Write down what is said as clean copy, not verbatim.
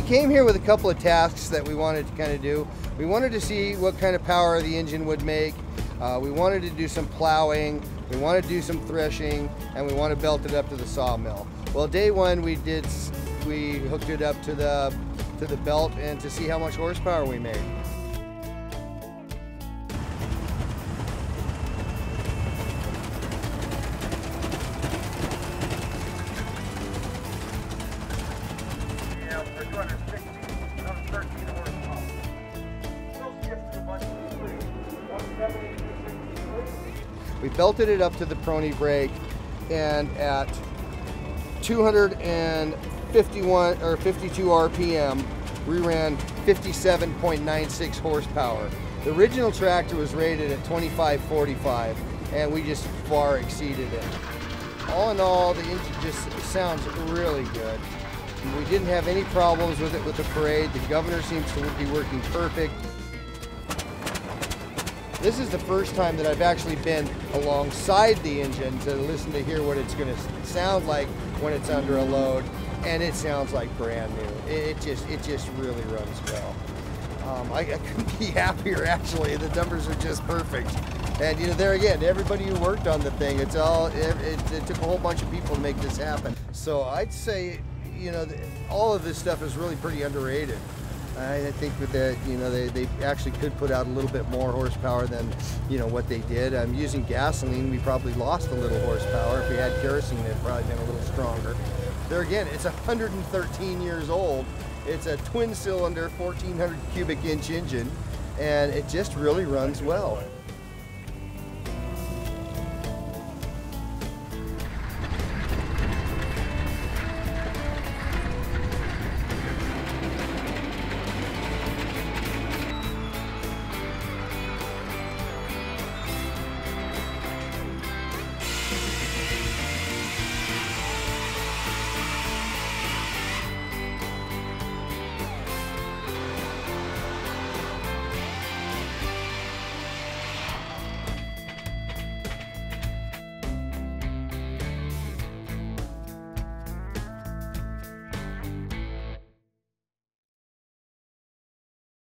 came here with a couple of tasks that we wanted to kind of do. We wanted to see what kind of power the engine would make. We wanted to do some plowing, we wanted to do some threshing, and we want to belt it up to the sawmill. Well, day one we hooked it up to the belt and to see how much horsepower we made. We belted it up to the Prony brake, and at 251 or 52 RPM, we ran 57.96 horsepower. The original tractor was rated at 2545, and we just far exceeded it. All in all, the engine just sounds really good. We didn't have any problems with it with the parade. The governor seems to be working perfect. This is the first time that I've actually been alongside the engine to listen to hear what it's going to sound like when it's under a load, and it sounds like brand new. It just really runs well. I couldn't be happier, actually. The numbers are just perfect. And you know, there again, everybody who worked on the thing, it took a whole bunch of people to make this happen. So I'd say, you know, all of this stuff is really pretty underrated. I think that they actually could put out a little bit more horsepower than what they did. Using gasoline, we probably lost a little horsepower. If we had kerosene, it'd probably been a little stronger. There again, it's 113 years old. It's a twin-cylinder, 1,400 cubic inch engine, and it just really runs well.